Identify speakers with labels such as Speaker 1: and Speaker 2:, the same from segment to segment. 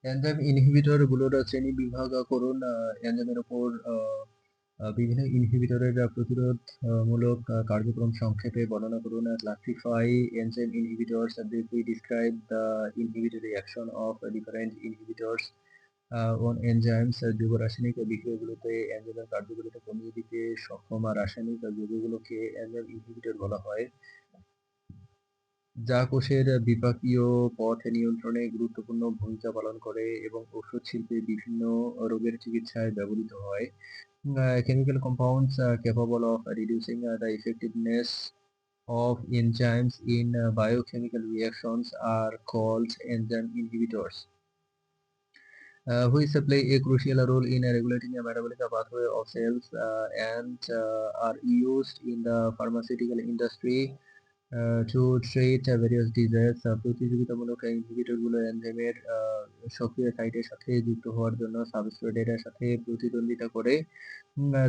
Speaker 1: Enzyme inhibitor গুলোর শ্রেণী বিভাগ করুন। এনজাইমের উপর বিভিন্ন ইনহিবিটরের প্রতিরোধ মূলক কার্যক্রম সংক্ষেপে বর্ণনা করুন। Classify enzyme inhibitors, briefly describe the inhibitory action of different inhibitors on enzymes. জৈব রাসায়নিক বিক্রিয়াগুলোতে এনজাইমের কার্যকারিতা কমিয়ে দিতে সক্ষম রাসায়নিক যৌগগুলোকে এনজাইম ইনহিবিটর বলা হয়, যা কোষের বিপাকীয় পথ নিয়ন্ত্রণে গুরুত্বপূর্ণ ভূমিকা পালন করে এবং ওষুধ শিল্পে বিভিন্ন রোগের চিকিৎসায় ব্যবহৃত হয়। Chemical compounds capable of reducing the effectiveness of enzymes in biochemical reactions are called enzyme inhibitors, which play a crucial role in regulating the metabolic pathway of cells and are used in the pharmaceutical industry to treat various diseases. প্রতিযোগিতামূলক ইনহিবিটরগুলো এনজাইমের সক্রিয় সাইটের সাথে যুক্ত হওয়ার জন্য সাবস্ট্রেটের সাথে প্রতিদ্বন্দ্বিতা করে,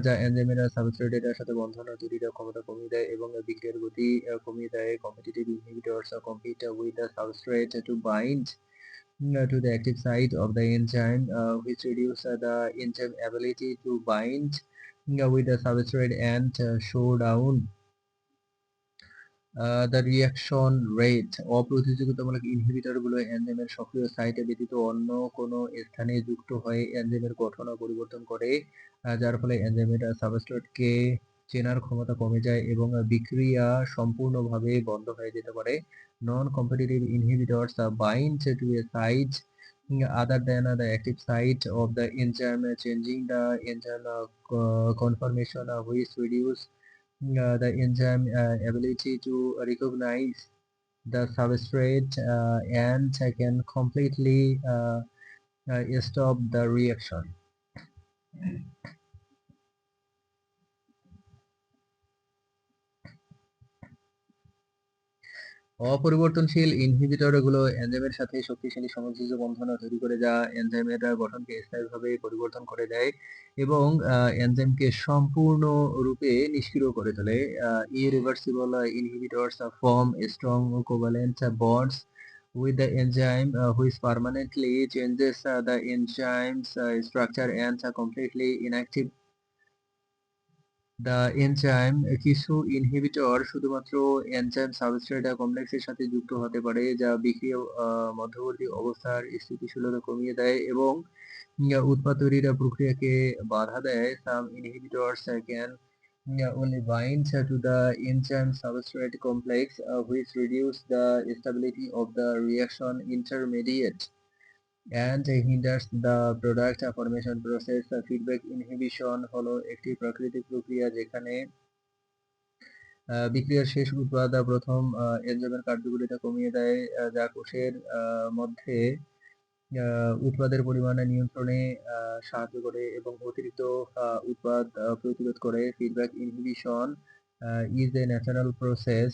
Speaker 1: যা এনজাইমের সাবস্ট্রেটের সাথে বন্ধন তৈরির ক্ষমতা কমিয়ে দেয় এবং বিক্রিয়ার গতি কমিয়ে দেয়। Competitive inhibitors compete with the substrate to bind to the active site of the enzyme, which reduce the enzyme ability to bind with the substrate and slow down the reaction rate. অপ্রতিযোগিতামূলক ইনহিবিটরগুলো এনজাইমের সক্রিয় সাইটে ব্যতীত অন্য কোনো স্থানে যুক্ত হয়ে এনজাইমের গঠন পরিবর্তন করে, যার ফলে এনজাইমের সাবস্ট্রেটকে চেনার ক্ষমতা কমে যায় এবং বিক্রিয়া সম্পূর্ণভাবে বন্ধ হয়ে যেতে পারে। নন competitive inhibitors bind to a site other than the active site of the enzyme, changing the enzyme conformation, which reduce the enzyme ability to recognize the substrate and can completely stop the reaction. অপরিবর্তনশীল ইনহিবিটরগুলো এনজাইমের সাথে শক্তিশালী সংযোজ্য বন্ধন তৈরি করে, যা এনজাইমের গঠনকে স্থায়ীভাবে পরিবর্তন করে দেয় এবং এনজাইমকে সম্পূর্ণরূপে নিষ্ক্রিয় করে তোলে। Irreversible inhibitors form strong covalent bonds with the enzyme, which permanently changes the enzyme's structure and completely inactive the enzyme. কিছু ইনহিবিটর শুধুমাত্র এনজাইম সাবস্ট্রেট কমপ্লেক্সের সাথে যুক্ত হতে পারে, যা বিক্রিয়া মধ্যবর্তী অবস্থার স্থিতিশীলতা কমিয়ে দেয় এবং উৎপাদ তৈরির প্রক্রিয়াকে বাধা দেয়। Some inhibitors can only bind to the enzyme substrate complex, which reduce the stability of the reaction intermediate and hinders the product formation process. Feedback inhibition হলো একটি প্রাকৃতিক প্রক্রিয়া যেখানে বিক্রিয়ার শেষ উৎপাদ প্রথম এনজাইমের কার্যকারিতা কমিয়ে দেয়, যা কোষের মধ্যে উৎপাদের পরিমাণ নিয়ন্ত্রণে সাহায্য করে এবং অতিরিক্ত উৎপাদ প্রতিরোধ করে। Feedback inhibition is a natural process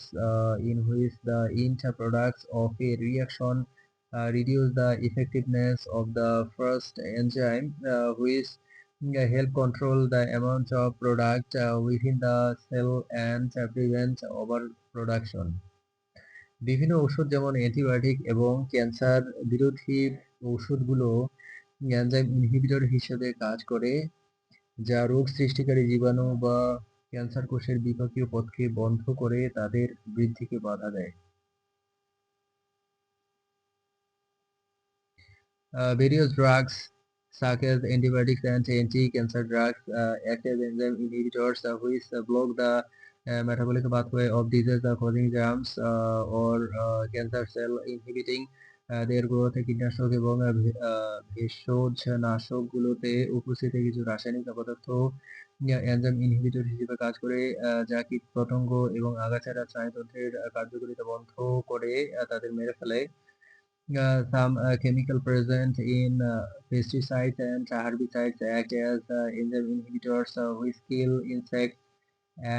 Speaker 1: in which the end products of a reaction reduce the effectiveness of the first enzyme, which help control the amount of product within the cell and prevent overproduction. বিভিন্ন ওষুধ যেমন antibiotic এবং cancer বিরোধী ওষুধগুলো enzyme inhibitor হিসেবে কাজ করে, যা রোগ সৃষ্টিকারী জীবাণু বা ক্যান্সার কোষের বিপাকীয় পথকে বন্ধ করে তাদের বৃদ্ধিকে বাধা দেয়। Various drugs such as antibiotics and anti-cancer drugs act as enzyme inhibitors, which block the metabolic pathway of disease causing germs or cancer cell, inhibiting their growth. কীটনাশক এবং ভেষজ নাশকগুলোতে উপস্থিত কিছু রাসায়নিক পদার্থ এনজাইম ইনহিবিটর হিসেবে কাজ করে, যা কীটপতঙ্গ এবং আগাছারা স্নায়ুতন্ত্রের কার্যকারিতা বন্ধ করে তাদের মেরে ফেলে। Some chemical present in pesticides and herbicides act as enzyme inhibitors, which kill insects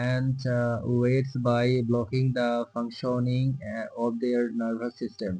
Speaker 1: and weeds by blocking the functioning of their nervous system.